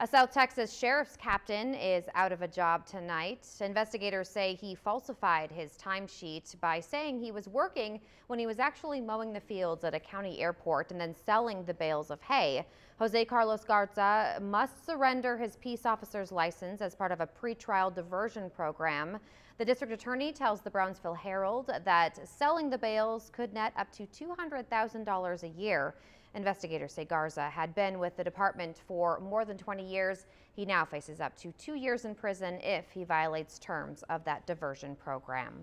A South Texas sheriff's captain is out of a job tonight. Investigators say he falsified his timesheet by saying he was working when he was actually mowing the fields at a county airport and then selling the bales of hay. Jose Carlos Garza must surrender his peace officer's license as part of a pretrial diversion program. The district attorney tells the Brownsville Herald that selling the bales could net up to $200,000 a year. Investigators say Garza had been with the department for more than 20 years. He now faces up to 2 years in prison if he violates terms of that diversion program.